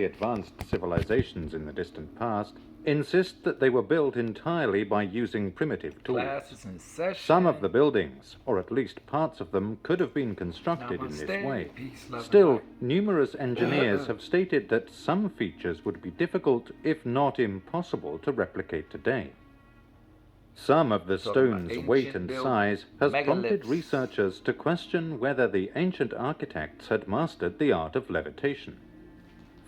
advanced civilizations in the distant past, insist that they were built entirely by using primitive tools. Classes in session. Some of the buildings, or at least parts of them, could have been constructed in this way. Peace, love, and Still, light. numerous engineers have stated that some features would be difficult, if not impossible, to replicate today. Some of the Talking about stone's weight ancient and size has prompted Megaliths. researchers to question whether the ancient architects had mastered the art of levitation.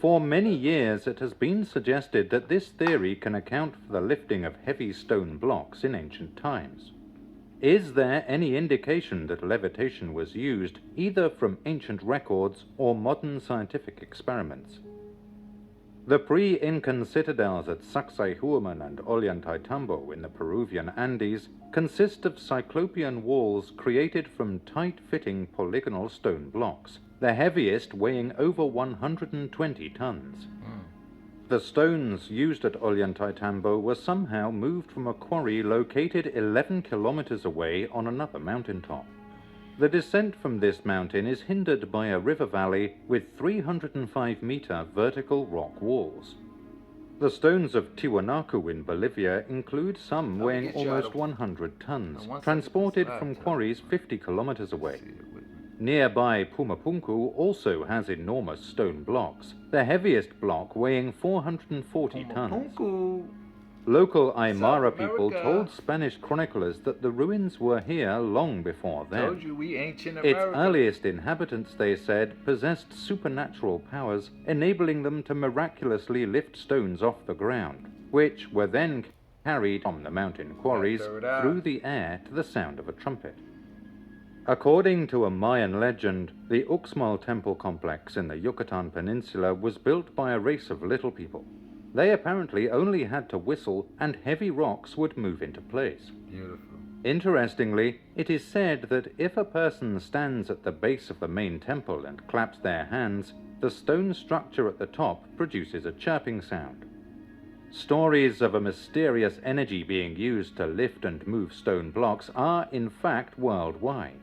For many years it has been suggested that this theory can account for the lifting of heavy stone blocks in ancient times. Is there any indication that levitation was used either from ancient records or modern scientific experiments? The pre-Incan citadels at Sacsayhuaman and Ollantaytambo in the Peruvian Andes consist of cyclopean walls created from tight-fitting polygonal stone blocks, the heaviest weighing over 120 tons. The stones used at Ollantaytambo were somehow moved from a quarry located 11 kilometers away on another mountaintop. The descent from this mountain is hindered by a river valley with 305-meter vertical rock walls. The stones of Tiwanaku in Bolivia include some weighing almost 100 tons, transported from quarries 50 kilometers away. Nearby Pumapunku also has enormous stone blocks, the heaviest block weighing 440 tons. Local Aymara people told Spanish chroniclers that the ruins were here long before them. Told you we ancient Its America. earliest inhabitants, they said, possessed supernatural powers, enabling them to miraculously lift stones off the ground, which were then carried from the mountain quarries through the air to the sound of a trumpet. According to a Mayan legend, the Uxmal temple complex in the Yucatan Peninsula was built by a race of little people. They apparently only had to whistle and heavy rocks would move into place. Beautiful. Interestingly, it is said that if a person stands at the base of the main temple and claps their hands, the stone structure at the top produces a chirping sound. Stories of a mysterious energy being used to lift and move stone blocks are, in fact, worldwide.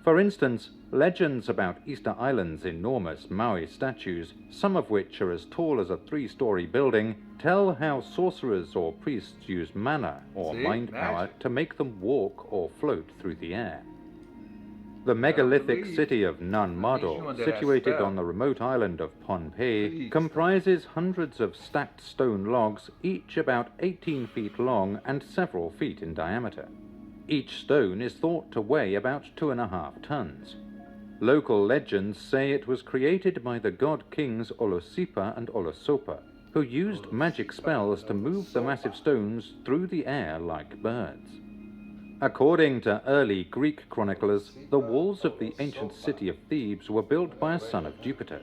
For instance, legends about Easter Island's enormous Maui statues, some of which are as tall as a 3-story building, tell how sorcerers or priests use mana or mind power to make them walk or float through the air. The megalithic city of Nanmado, situated on the remote island of Pohnpei, comprises hundreds of stacked stone logs, each about 18 feet long and several feet in diameter. Each stone is thought to weigh about 2.5 tons. Local legends say it was created by the god kings Olosipa and Olosopa, who used magic spells to move the massive stones through the air like birds. According to early Greek chroniclers, the walls of the ancient city of Thebes were built by a son of Jupiter.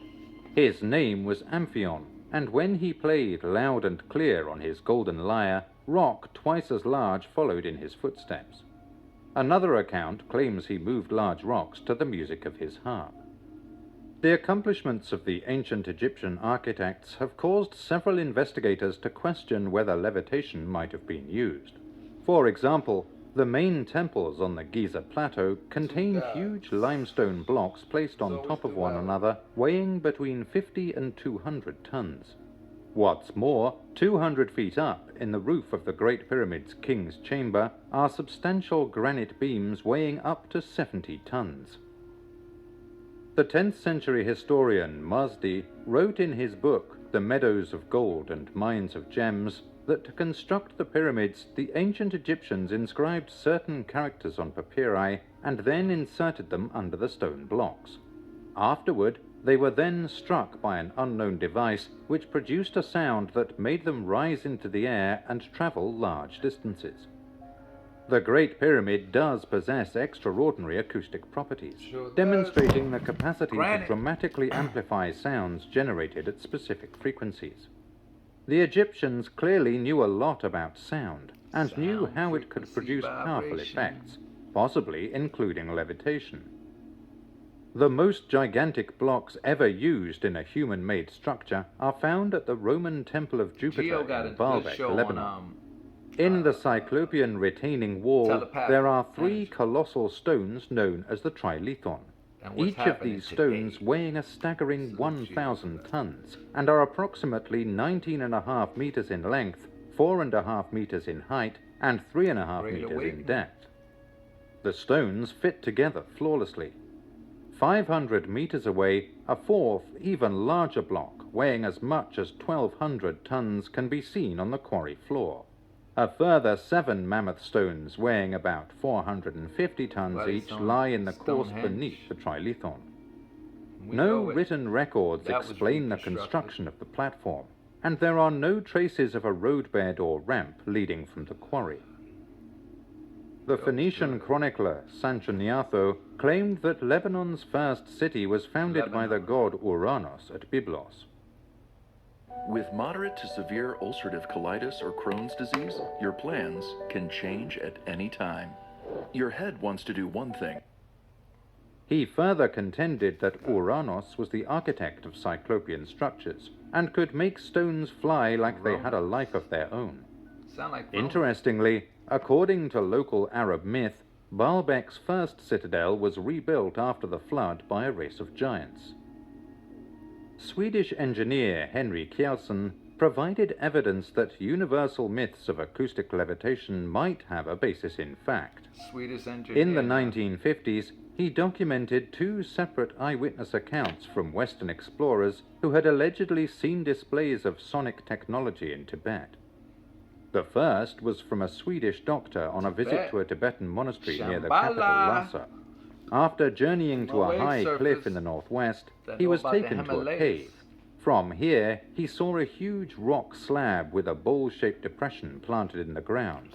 His name was Amphion, and when he played loud and clear on his golden lyre, rock twice as large followed in his footsteps. Another account claims he moved large rocks to the music of his harp. The accomplishments of the ancient Egyptian architects have caused several investigators to question whether levitation might have been used. For example, the main temples on the Giza Plateau contain huge limestone blocks placed on top of one another, weighing between 50 and 200 tons. What's more, 200 feet up, in the roof of the Great Pyramid's King's Chamber, are substantial granite beams weighing up to 70 tons. The 10th century historian Mazdi wrote in his book, The Meadows of Gold and Mines of Gems, that to construct the pyramids, the ancient Egyptians inscribed certain characters on papyri and then inserted them under the stone blocks. Afterward, they were then struck by an unknown device which produced a sound that made them rise into the air and travel large distances. The Great Pyramid does possess extraordinary acoustic properties, demonstrating the capacity to dramatically amplify sounds generated at specific frequencies. The Egyptians clearly knew a lot about sound and knew how it could produce powerful effects, possibly including levitation. The most gigantic blocks ever used in a human-made structure are found at the Roman Temple of Jupiter in Baalbek, Lebanon. In the Cyclopean retaining wall, there are 3 colossal stones known as the Trilithon. each of these stones weighing a staggering 1,000 tons and are approximately 19.5 meters in length, 4.5 meters in height, and 3.5 meters in depth. The stones fit together flawlessly. 500 meters away, a fourth, even larger block, weighing as much as 1,200 tons, can be seen on the quarry floor. A further 7 mammoth stones weighing about 450 tons each lie in the course beneath the trilithon. No written records explain the construction of the platform, and there are no traces of a roadbed or ramp leading from the quarry. The Phoenician chronicler Sanchoniathon claimed that Lebanon's first city was founded by the god Uranos at Byblos. With moderate to severe ulcerative colitis or Crohn's disease, your plans can change at any time. Your head wants to do one thing. He further contended that Uranos was the architect of cyclopean structures and could make stones fly like they had a life of their own. Interestingly, according to local Arab myth, Baalbek's first citadel was rebuilt after the flood by a race of giants. Swedish engineer Henry Kjellson provided evidence that universal myths of acoustic levitation might have a basis in fact. In the 1950s, he documented 2 separate eyewitness accounts from Western explorers who had allegedly seen displays of sonic technology in Tibet. The first was from a Swedish doctor on a visit to a Tibetan monastery near the capital Lhasa. After journeying to a high cliff in the northwest, he was taken to a cave. From here, he saw a huge rock slab with a bowl-shaped depression planted in the ground.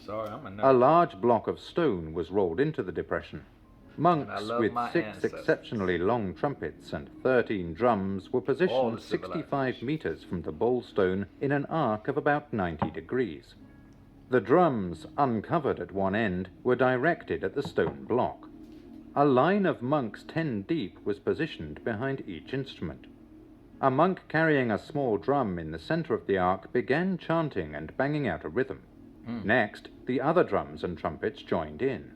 A large block of stone was rolled into the depression. Monks with 6 exceptionally long trumpets and 13 drums were positioned 65 meters from the bowl stone in an arc of about 90 degrees. The drums, uncovered at one end, were directed at the stone block. A line of monks 10 deep was positioned behind each instrument. A monk carrying a small drum in the center of the arc began chanting and banging out a rhythm. Next, the other drums and trumpets joined in.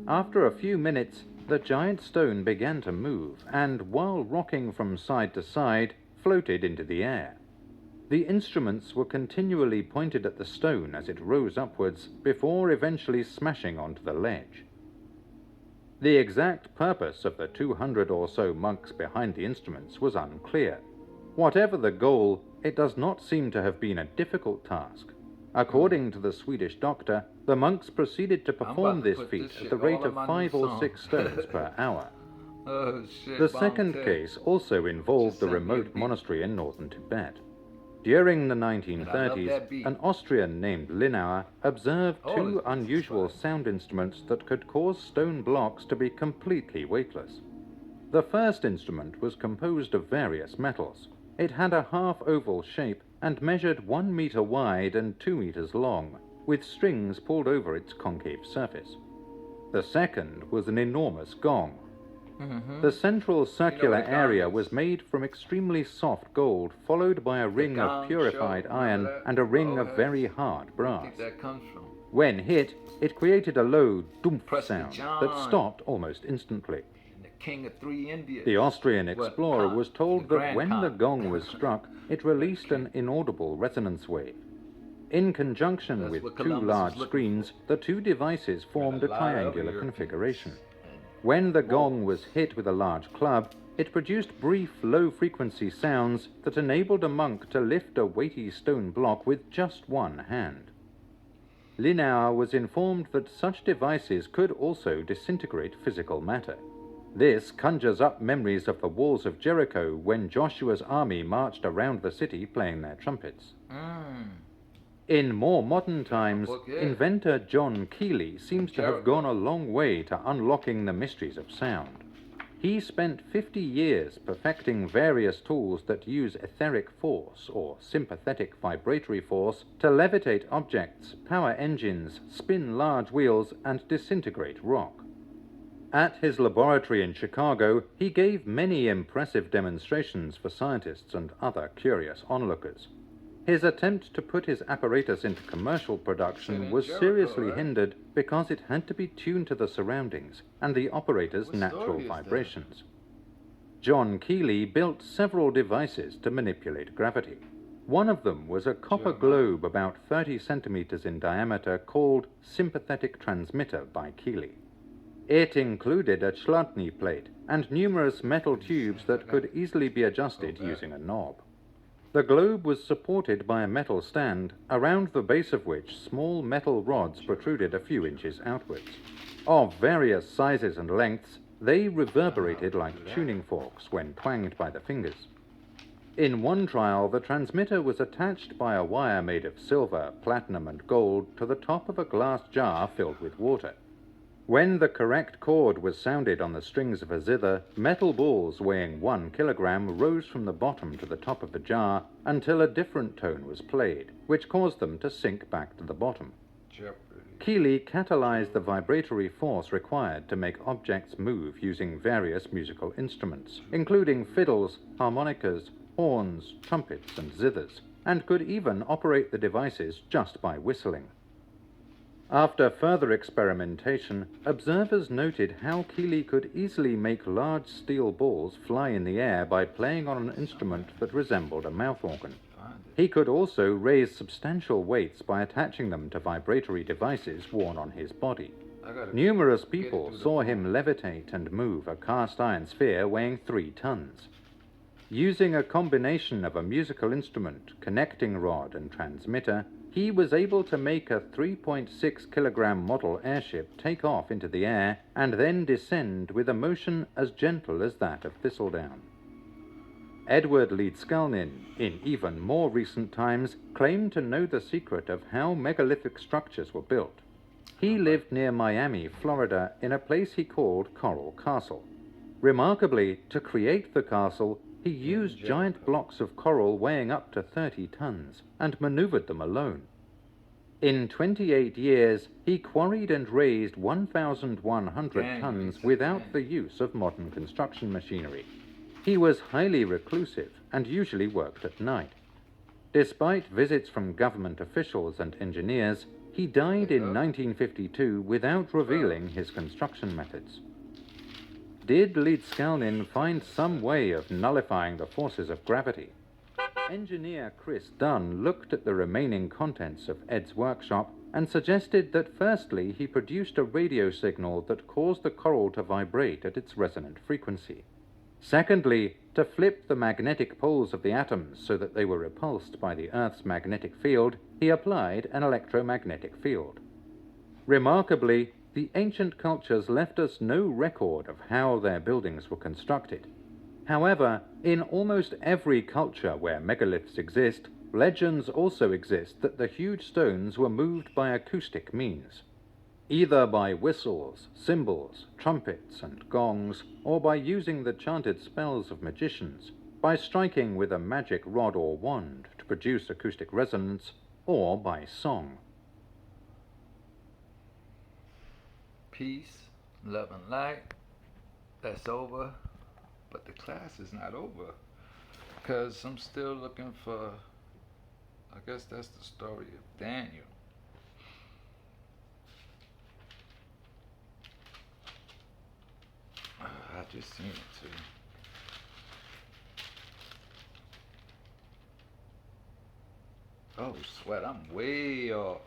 After a few minutes, the giant stone began to move and, while rocking from side to side, floated into the air. The instruments were continually pointed at the stone as it rose upwards before eventually smashing onto the ledge. The exact purpose of the 200 or so monks behind the instruments was unclear. Whatever the goal, it does not seem to have been a difficult task. According to the Swedish doctor, the monks proceeded to perform this feat at the rate of 5 or 6 stones per hour. The second case also involved the remote monastery in northern Tibet. During the 1930s, an Austrian named Linauer observed 2 unusual sound instruments that could cause stone blocks to be completely weightless. The first instrument was composed of various metals. It had a half-oval shape and measured 1 meter wide and 2 meters long, with strings pulled over its concave surface. The second was an enormous gong. The central circular area was made from extremely soft gold, followed by a ring of purified iron and a ring of very hard brass. When hit, it created a low "dumph" sound that stopped almost instantly. The Austrian explorer was told that when the gong was struck, it released an inaudible resonance wave. In conjunction with 2 large screens, the 2 devices formed a triangular configuration. When the gong was hit with a large club, it produced brief, low-frequency sounds that enabled a monk to lift a weighty stone block with just one hand. Linauer was informed that such devices could also disintegrate physical matter. This conjures up memories of the walls of Jericho when Joshua's army marched around the city playing their trumpets. In more modern times, inventor John Keeley seems to have gone a long way to unlocking the mysteries of sound. He spent 50 years perfecting various tools that use etheric force or sympathetic vibratory force to levitate objects, power engines, spin large wheels, and disintegrate rock. At his laboratory in Chicago, he gave many impressive demonstrations for scientists and other curious onlookers. His attempt to put his apparatus into commercial production was seriously hindered because it had to be tuned to the surroundings and the operator's natural vibrations. John Keely built several devices to manipulate gravity. One of them was a copper globe about 30 centimeters in diameter called sympathetic transmitter by Keely. It included a Chladni plate and numerous metal tubes that could easily be adjusted using a knob. The globe was supported by a metal stand, around the base of which small metal rods protruded a few inches outwards. Of various sizes and lengths, they reverberated like tuning forks when twanged by the fingers. In one trial, the transmitter was attached by a wire made of silver, platinum, and gold to the top of a glass jar filled with water. When the correct chord was sounded on the strings of a zither, metal balls weighing 1 kilogram rose from the bottom to the top of the jar until a different tone was played, which caused them to sink back to the bottom. Keely catalyzed the vibratory force required to make objects move using various musical instruments, including fiddles, harmonicas, horns, trumpets, and zithers, and could even operate the devices just by whistling. After further experimentation, observers noted how Keely could easily make large steel balls fly in the air by playing on an instrument that resembled a mouth organ. He could also raise substantial weights by attaching them to vibratory devices worn on his body. Numerous people saw him levitate and move a cast iron sphere weighing 3 tons. Using a combination of a musical instrument, connecting rod, and transmitter, he was able to make a 3.6 kilogram model airship take off into the air and then descend with a motion as gentle as that of thistledown. Edward Leedskalnin, in even more recent times, claimed to know the secret of how megalithic structures were built. He lived near Miami, Florida, in a place he called Coral Castle. Remarkably, to create the castle, he used giant blocks of coral weighing up to 30 tons and maneuvered them alone. In 28 years, he quarried and raised 1,100 tons without the use of modern construction machinery. He was highly reclusive and usually worked at night. Despite visits from government officials and engineers, he died in 1952 without revealing his construction methods. Did Leedskalnin find some way of nullifying the forces of gravity? Engineer Chris Dunn looked at the remaining contents of Ed's workshop and suggested that firstly he produced a radio signal that caused the coral to vibrate at its resonant frequency. Secondly, to flip the magnetic poles of the atoms so that they were repulsed by the Earth's magnetic field, he applied an electromagnetic field. Remarkably, the ancient cultures left us no record of how their buildings were constructed. However, in almost every culture where megaliths exist, legends also exist that the huge stones were moved by acoustic means, either by whistles, cymbals, trumpets, and gongs, or by using the chanted spells of magicians, by striking with a magic rod or wand to produce acoustic resonance, or by song. Peace, love, and light. That's over, but the class is not over, because I'm still looking for, I guess that's the story of Daniel. I just seen it too. Oh, sweat, I'm way off.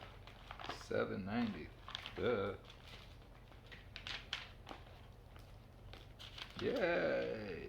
790. Duh. Yay!